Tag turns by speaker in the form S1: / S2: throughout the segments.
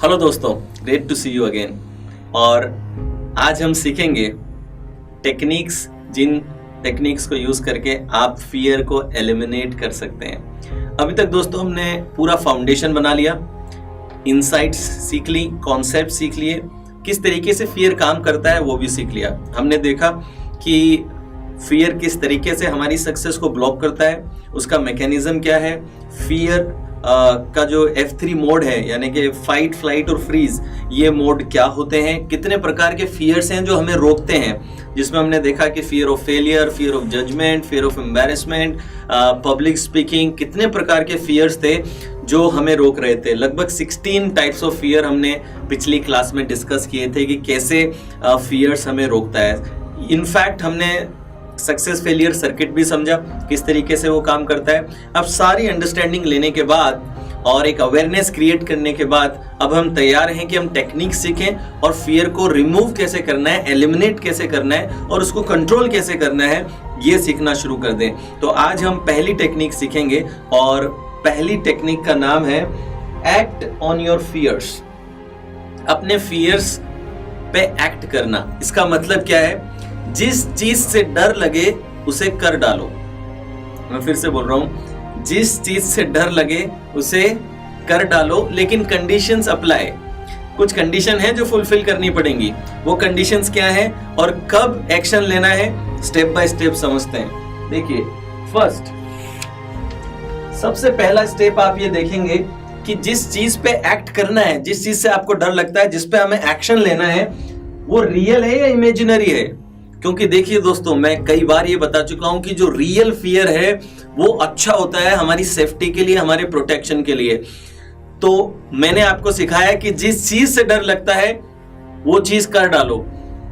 S1: Hello दोस्तों, great to see you again. और आज हम सीखेंगे टेक्निक्स, जिन टेक्निक्स को यूज करके आप फियर को एलिमिनेट कर सकते हैं। अभी तक दोस्तों हमने पूरा फाउंडेशन बना लिया, इनसाइट्स सीख ली, कॉन्सेप्ट सीख लिए, किस तरीके से फियर काम करता है वो भी सीख लिया। हमने देखा कि फियर किस तरीके से हमारी सक्सेस को ब्लॉक करता है, उसका मैकेनिज्म क्या है, फियर का जो F3 मोड है यानी कि फाइट, फ्लाइट और फ्रीज, ये मोड क्या होते हैं, कितने प्रकार के फियर्स हैं जो हमें रोकते हैं, जिसमें हमने देखा कि fear of failure, fear of judgement, fear of embarrassment, public speaking, कितने प्रकार के फियर्स थे जो हमें रोक रहे थे। लगभग 16 टाइप्स ऑफ फियर हमने पिछली क्लास में डिस्कस किए थे कि कैसे फियर्स हमें रोकता है। इनफैक्ट हमने सक्सेस फेलियर सर्किट भी समझा, किस तरीके से वो काम करता है। अब सारी अंडरस्टैंडिंग लेने के बाद और एक अवेयरनेस क्रिएट करने के बाद अब हम तैयार हैं कि हम टेक्निक सीखें और फियर को रिमूव कैसे करना है, एलिमिनेट कैसे करना है और उसको कंट्रोल कैसे करना है, ये सीखना शुरू कर दें। तो आज हम पहली टेक्निक सीखेंगे और पहली टेक्निक का नाम है एक्ट ऑन योर फियर्स। अपने फियर्स पे एक्ट करना। इसका मतलब क्या है? जिस चीज से डर लगे उसे कर डालो। मैं फिर से बोल रहा हूं, जिस चीज से डर लगे उसे कर डालो, लेकिन कंडीशंस अप्लाई। कुछ कंडीशन है जो फुलफिल करनी पड़ेंगी। वो कंडीशंस क्या है और कब एक्शन लेना है, स्टेप बाय स्टेप समझते हैं। देखिए, फर्स्ट, सबसे पहला स्टेप आप ये देखेंगे कि जिस चीज पे एक्ट करना है, जिस चीज से आपको डर लगता है, जिस पे हमें एक्शन लेना है, वो रियल है या इमेजिनरी है। क्योंकि देखिए दोस्तों, मैं कई बार ये बता चुका हूं कि जो रियल फियर है वो अच्छा होता है हमारी सेफ्टी के लिए, हमारे प्रोटेक्शन के लिए। तो मैंने आपको सिखाया कि जिस चीज से डर लगता है वो चीज कर डालो,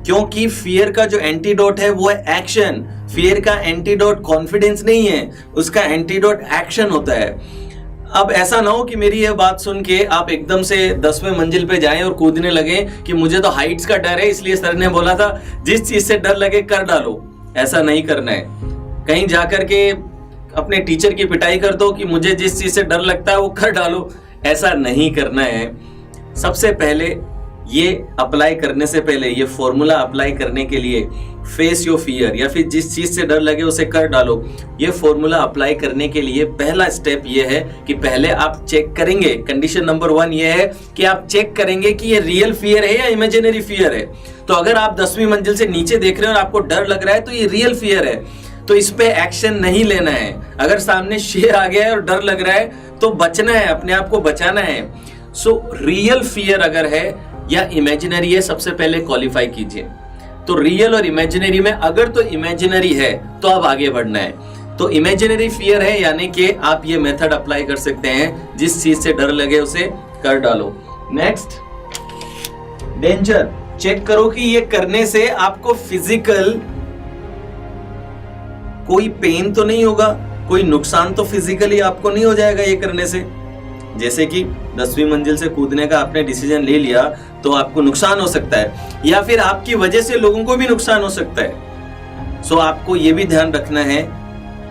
S1: क्योंकि फियर का जो एंटीडोट है वो है एक्शन। फियर का एंटीडोट कॉन्फिडेंस नहीं है, उसका एंटीडोट एक्शन होता है। अब ऐसा ना हो कि मेरी यह बात सुन के आप एकदम से 10वें मंजिल पे जाएं और कूदने लगे कि मुझे तो हाइट्स का डर है, इसलिए सर ने बोला था जिस चीज से डर लगे कर डालो। ऐसा नहीं करना है। कहीं जाकर के अपने टीचर की पिटाई कर दो कि मुझे जिस चीज से डर लगता है वो कर डालो, ऐसा नहीं करना है। सबसे पहले ये अप्लाई करने से पहले, ये फॉर्मूला अप्लाई करने के लिए, फेस योर फियर या फिर जिस चीज से डर लगे उसे कर डालो, ये फॉर्मूला अप्लाई करने के लिए पहला स्टेप ये है कि पहले आप चेक करेंगे। कंडीशन नंबर 1 ये है कि आप चेक करेंगे कि ये रियल फियर है या इमेजिनरी फियर है। तो अगर आप 10वीं मंजिल से नीचे देख रहे हैं और आपको डर लग रहा है तो ये रियल फियर है, तो इस पे एक्शन नहीं लेना है। अगर सामने शेर आ गया है और डर लग रहा है तो बचना है, अपने आप को बचाना है। सो रियल फियर अगर है या इमेजिनरी है, सबसे पहले क्वालिफाई कीजिए। तो रियल और इमेजिनरी में, अगर तो इमेजिनरी है तो अब आगे बढ़ना है। तो इमेजिनरी फियर है यानी कि आप ये मेथड अप्लाई कर सकते हैं, जिस चीज से डर लगे उसे कर डालो। Next, danger. चेक करो कि ये करने से आपको फिजिकल कोई पेन तो नहीं होगा, कोई नुकसान तो फिजिकली आपको नहीं हो जाएगा ये करने से। जैसे कि 10वीं मंजिल से कूदने का आपने डिसीजन ले लिया तो आपको नुकसान हो सकता है, या फिर आपकी वजह से लोगों को भी नुकसान हो सकता है। सो आपको ये भी ध्यान रखना है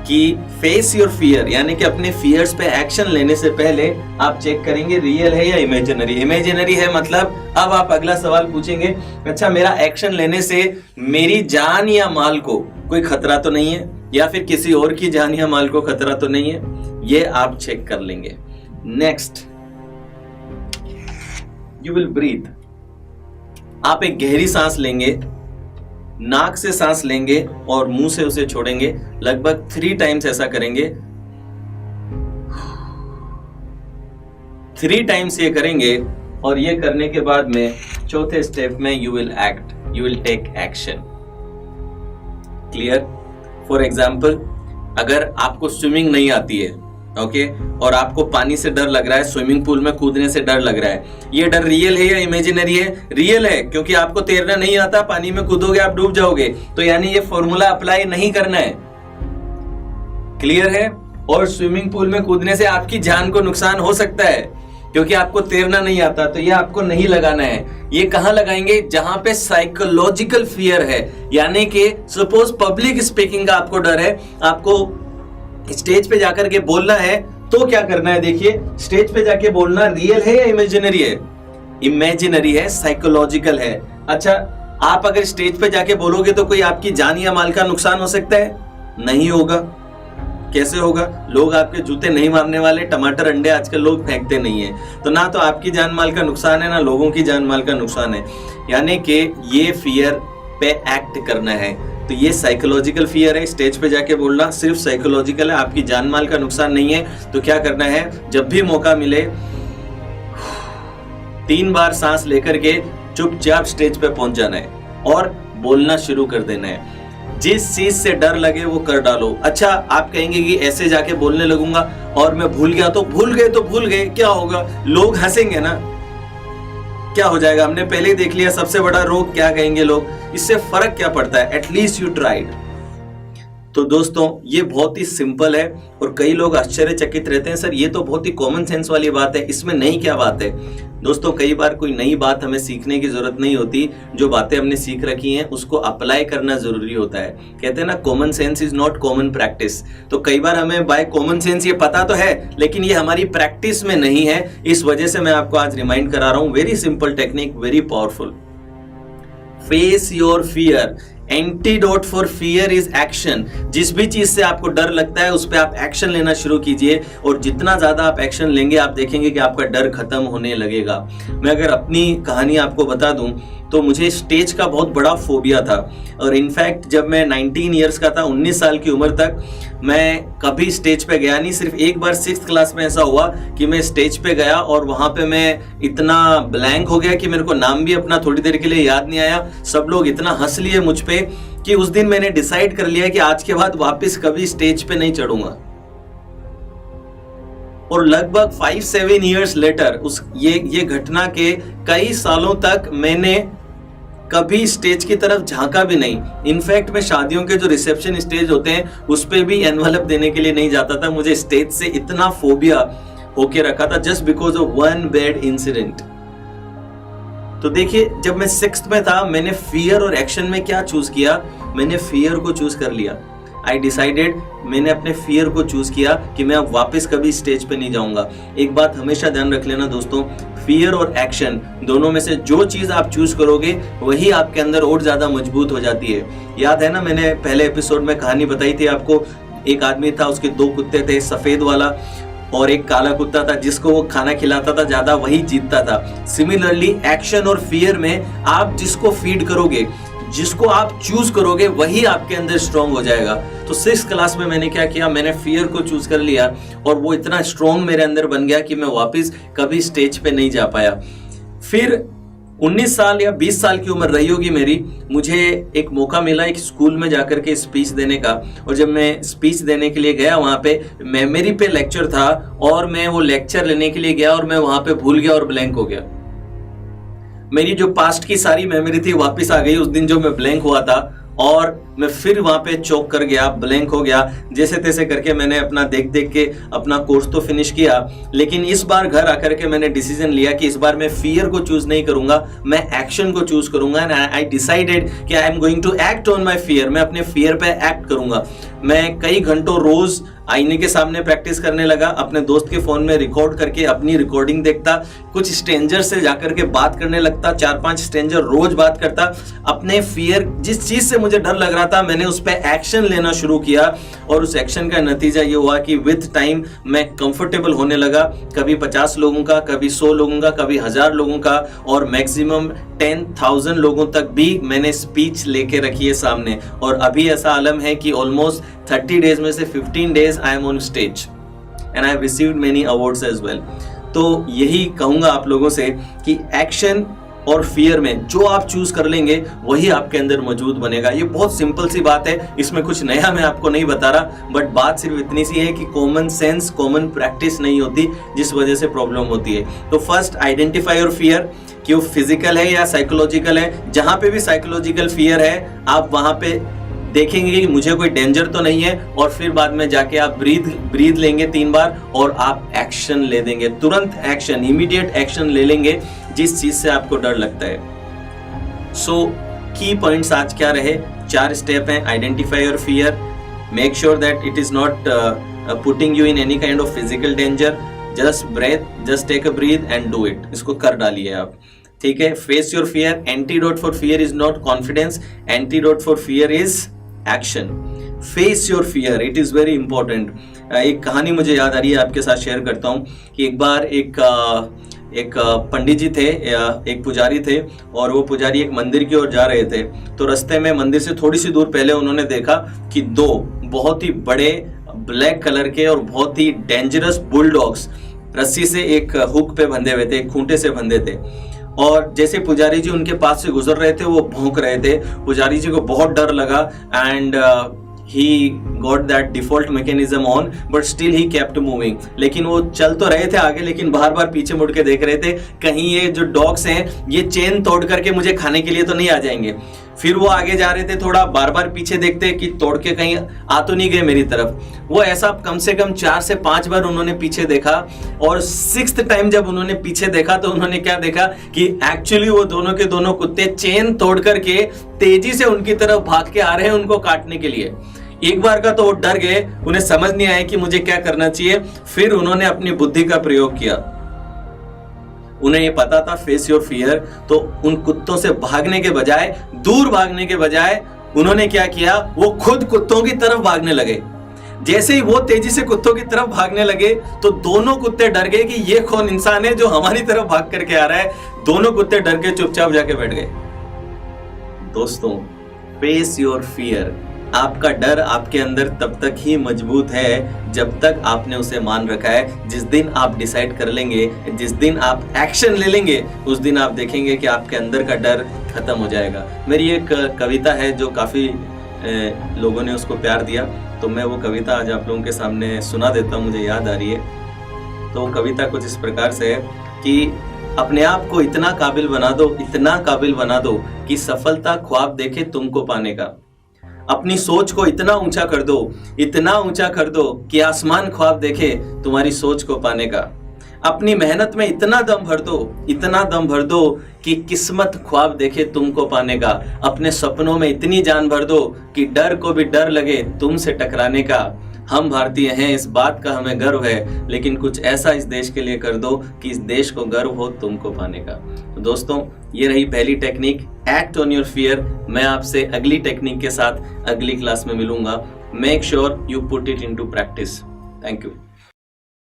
S1: कि फेस योर फियर, यानी कि अपने फियर्स पे एक्शन लेने से पहले आप चेक करेंगे रियल है या इमेजिनरी। इमेजिनरी है मतलब अब आप अगला सवाल पूछेंगे, अच्छा मेरा एक्शन लेने से मेरी जान या माल को कोई खतरा तो नहीं है, या फिर किसी और की जान या माल को खतरा तो नहीं है, ये आप चेक कर लेंगे। Next, you will breathe. आप एक गहरी सांस लेंगे, नाक से सांस लेंगे और मुंह से उसे छोड़ेंगे। लगभग 3 टाइम्स ऐसा करेंगे। 3 टाइम्स ये करेंगे और ये करने के बाद में चौथे स्टेप में you will act, you will take action. Clear? For example, अगर आपको स्विमिंग नहीं आती है, ओके, और आपको पानी से डर लग रहा है, स्विमिंग पूल में कूदने से डर लग रहा है, ये डर रियल है या इमेजिनरी है? रियल है, क्योंकि आपको तैरना नहीं आता, पानी में कूदोगे आप डूब जाओगे। तो यानी ये फॉर्मूला अप्लाई नहीं करना है। क्लियर है? और स्विमिंग पूल में कूदने से आपकी जान को नुकसान हो सकता है क्योंकि आपको तैरना नहीं आता, तो ये आपको नहीं लगाना है। ये कहां लगाएंगे? जहां पे साइकोलॉजिकल फियर है, यानी कि सपोज पब्लिक स्पीकिंग का आपको डर है, आपको स्टेज पे जाकर के बोलना है, तो क्या करना है? देखिए, स्टेज पे जाके बोलना रियल है या इमेजिनरी है? इमेजिनरी है, साइकोलॉजिकल है। अच्छा, आप अगर स्टेज पे जाके बोलोगे तो कोई आपकी जान या माल का नुकसान हो सकता है? नहीं होगा। कैसे होगा? लोग आपके जूते नहीं मारने वाले। टमाटर अंडे आजकल लोग फेंकते नहीं है, तो ना तो आपकी जान माल का नुकसान है, ना लोगों की जान माल का नुकसान है। यानी कि ये फियर पे एक्ट करना है, तो ये साइकोलॉजिकल फियर है। स्टेज पे जाके बोलना सिर्फ साइकोलॉजिकल है, आपकी जान माल का नुकसान नहीं है। तो क्या करना है, जब भी मौका मिले 3 बार सांस लेकर के चुपचाप स्टेज पे पहुंच जाना है और बोलना शुरू कर देना है। जिस चीज से डर लगे वो कर डालो। अच्छा, आप कहेंगे कि ऐसे जाके बोलने लगूंगा और मैं भूल गया, तो भूल गए तो भूल गए, क्या होगा? लोग हंसेंगे ना, क्या हो जाएगा? हमने पहले ही देख लिया, सबसे बड़ा रोग क्या कहेंगे लोग, इससे फर्क क्या पड़ता है? At least you tried. तो दोस्तों, ये बहुत ही सिंपल है और कई लोग आश्चर्यचकित रहते हैं, सर ये तो बहुत ही कॉमन सेंस वाली बात है, इसमें नई क्या बात है? दोस्तों, कई बार कोई नई बात हमें सीखने की जरूरत नहीं होती, जो बातें हमने सीख रखी हैं उसको अप्लाई करना जरूरी होता है। कहते हैं ना, common sense is not common practice. तो कई बार हमें बाय कॉमन सेंस ये पता तो है, लेकिन ये हमारी प्रैक्टिस में नहीं है। इस वजह से मैं आपको आज रिमाइंड करा रहा हूं, very simple technique, very powerful. Face your fear. Antidote for fear is action. जिस भी चीज से आपको डर लगता है उस पर आप एक्शन लेना शुरू कीजिए, और जितना ज्यादा आप एक्शन लेंगे आप देखेंगे कि आपका डर खत्म होने लगेगा। मैं अगर अपनी कहानी आपको बता दूं तो मुझे स्टेज का बहुत बड़ा फोबिया था, और इनफैक्ट जब मैं 19 ईयर्स का था, 19 साल की उम्र तक मैं कभी स्टेज पे गया नहीं। सिर्फ एक बार 6th क्लास में ऐसा हुआ कि मैं स्टेज पे गया और वहां पे मैं इतना ब्लैंक हो गया कि मेरे को नाम भी अपना थोड़ी देर के लिए याद नहीं आया। सब लोग इतना हंस लिए मुझ पे कि उस दिन मैंने डिसाइड कर लिया कि आज के बाद वापस कभी स्टेज पे नहीं चढ़ूंगा। और लगभग 5-7 ईयर्स लेटर ये घटना के कई सालों तक मैंने कभी स्टेज की तरफ झांका भी नहीं। इनफैक्ट मैं शादियों के जो रिसेप्शन स्टेज होते हैं उस पे भी एनवलप देने के लिए नहीं जाता था। मुझे स्टेज से इतना फोबिया होके रखा था, just because of one bad incident. तो देखिए, जब मैं 6th में था, मैंने फियर और एक्शन में क्या चूज किया? मैंने फियर को चूज कर लिया। आई डिसाइडेड, मैंने अपने फियर को चूज किया कि मैं अब वापस कभी स्टेज पे नहीं जाऊंगा। एक बात हमेशा ध्यान रख लेना दोस्तों, फियर और एक्शन दोनों में से जो चीज आप चूज करोगे वही आपके अंदर और ज्यादा मजबूत हो जाती है। याद है ना, मैंने पहले एपिसोड में कहानी बताई थी आपको। एक आदमी था, उसके 2 कुत्ते थे, सफेद वाला और एक काला कुत्ता था। जिसको वो खाना खिलाता था ज्यादा वही जीतता था। सिमिलरली एक्शन और फियर में आप जिसको फीड करोगे, जिसको आप चूज करोगे, वही आपके अंदर स्ट्रॉन्ग हो जाएगा। तो 6th क्लास में मैंने क्या किया, मैंने फियर को चूज कर लिया और वो इतना स्ट्रॉन्ग मेरे अंदर बन गया कि मैं वापस कभी स्टेज पे नहीं जा पाया। फिर 19 साल या 20 साल की उम्र रही होगी मेरी, मुझे एक मौका मिला एक स्कूल में जाकर के स्पीच देने का। और जब मैं स्पीच देने के लिए गया, वहां पे मेमोरी पे लेक्चर था और मैं वो लेक्चर लेने के लिए गया और मैं वहां पे भूल गया और ब्लैंक हो गया। मेरी जो पास्ट की सारी मेमोरी थी वापस आ गई उस दिन जो मैं ब्लैंक हुआ था, और मैं फिर वहां पे चौक कर गया, ब्लैंक हो गया। जैसे तैसे करके मैंने अपना देख देख के अपना कोर्स तो फिनिश किया, लेकिन इस बार घर आकर के मैंने डिसीजन लिया कि इस बार मैं फियर को चूज नहीं करूंगा, मैं एक्शन को चूज करूंगा। एंड आई डिसाइडेड कि I am going to act on my fear. मैं अपने फियर पे एक्ट करूंगा। मैं कई घंटों रोज आईने के सामने प्रैक्टिस करने लगा, अपने दोस्त के फोन में रिकॉर्ड करके अपनी रिकॉर्डिंग देखता, कुछ स्ट्रेंजर से जाकर के बात करने लगता, 4-5 स्ट्रेंजर रोज बात करता। अपने फियर, जिस चीज से मुझे डर लग रहा था, मैंने उस पर एक्शन लेना शुरू किया और उस एक्शन का नतीजा ये हुआ कि विद टाइम मैं कंफर्टेबल होने लगा। कभी 50 लोगों का, कभी 100 लोगों का, कभी 1000 लोगों का, और मैक्सिमम 10,000 लोगों तक भी मैंने स्पीच लेके रखी है सामने। और अभी ऐसा आलम है कि ऑलमोस्ट 30 डेज में से 15 days I am on stage and I have received many awards as well. तो यही कहूंगा आप लोगों से कि एक्शन और फियर में जो आप चूज कर लेंगे वही आपके अंदर मौजूद बनेगा। ये बहुत सिंपल सी बात है, इसमें कुछ नया मैं आपको नहीं बता रहा, बट बात सिर्फ इतनी सी है कि कॉमन सेंस, कॉमन प्रैक्टिस नहीं होती, जिस वजह से प्रॉब्लम होती है। तो फर्स्ट आइडेंटिफाई योर फियर, कि वो फिजिकल है या साइकोलॉजिकल है। जहां पे भी साइकोलॉजिकल फियर है, आप वहां पे देखेंगे कि मुझे कोई डेंजर तो नहीं है, और फिर बाद में जाके आप ब्रीथ लेंगे 3 बार और आप एक्शन ले देंगे, तुरंत एक्शन, इमीडिएट एक्शन ले लेंगे जिस चीज से आपको डर लगता है। सो की पॉइंट्स आज क्या रहे? 4 स्टेप हैं। Identify your fear, make sure that it is not putting you in any kind of physical danger, just take a breath and do it. इसको कर डालिए आप, ठीक है। Face your fear, antidote for fear is not confidence, antidote for fear is action. Face your fear, it is very important. एक कहानी मुझे याद आ रही है, आपके साथ शेयर करता हूँ कि एक बार एक पंडित जी थे, एक पुजारी थे, और वो पुजारी एक मंदिर की ओर जा रहे थे। तो रास्ते में मंदिर से थोड़ी सी दूर पहले उन्होंने देखा कि दो बहुत ही बड़े ब्लैक कलर के और बहुत ही डेंजरस बुलडॉग्स रस्सी से एक हुक पे बंधे हुए थे, एक खूंटे से बंधे थे। और जैसे पुजारी जी उनके पास से गुजर रहे थे, वो भौंक रहे थे। पुजारी जी को बहुत डर लगा and he got that default mechanism on but still he kept moving। लेकिन वो चल तो रहे थे आगे, लेकिन बार बार पीछे मुड़ के देख रहे थे कहीं ये जो डॉग्स हैं ये चेन तोड़ करके मुझे खाने के लिए तो नहीं आ जाएंगे। फिर वो आगे जा रहे थे, थोड़ा बार बार पीछे देखते कि तोड़ के कहीं आ तो नहीं गए मेरी तरफ। वो ऐसा कम से कम 4 से 5 बार उन्होंने पीछे देखा, और 6th टाइम जब उन्होंने पीछे देखा तो उन्होंने क्या देखा कि एक्चुअली वो दोनों के दोनों कुत्ते चेन तोड़ करके तेजी से उनकी तरफ भाग के आ रहे हैं उनको काटने के लिए। एक बार का तो वो डर गए, उन्हें समझ नहीं आया कि मुझे क्या करना चाहिए। फिर उन्होंने अपनी बुद्धि का प्रयोग किया। उन्हें ये पता था फेस योर फियर, तो उन कुत्तों से भागने के बजाय, दूर भागने के बजाय उन्होंने क्या किया, वो खुद कुत्तों की तरफ भागने लगे। जैसे ही वो तेजी से कुत्तों की तरफ भागने लगे तो दोनों कुत्ते डर गए कि ये कौन इंसान है जो हमारी तरफ भाग करके आ रहा है। दोनों कुत्ते डर के चुपचाप जाके बैठ गए। दोस्तों, फेस योर फियर। आपका डर आपके अंदर तब तक ही मजबूत है जब तक आपने उसे मान रखा है। जिस दिन आप डिसाइड कर लेंगे, जिस दिन आप एक्शन ले लेंगे, उस दिन आप देखेंगे कि आपके अंदर का डर खत्म हो जाएगा। मेरी एक कविता है जो काफी लोगों ने उसको प्यार दिया, तो मैं वो कविता आज आप लोगों के सामने सुना देता हूँ, मुझे याद आ रही है। तो वो कविता कुछ इस प्रकार से है कि अपने आप को इतना काबिल बना दो, इतना काबिल बना दो कि सफलता ख्वाब देखे तुमको पाने का। अपनी सोच को इतना ऊंचा कर दो, इतना ऊंचा कर दो कि आसमान ख्वाब देखे तुम्हारी सोच को पाने का। अपनी मेहनत में इतना दम भर दो, इतना दम भर दो कि किस्मत ख्वाब देखे तुमको पाने का। अपने सपनों में इतनी जान भर दो कि डर को भी डर लगे तुमसे टकराने का। हम भारतीय हैं, इस बात का हमें गर्व है, लेकिन कुछ ऐसा इस देश के लिए कर दो कि इस देश को गर्व हो तुमको पाने का। तो दोस्तों, ये रही पहली technique, act on your fear. मैं आपसे अगली टेक्निक के साथ अगली क्लास में मिलूंगा। Make sure you put it into practice. Thank you.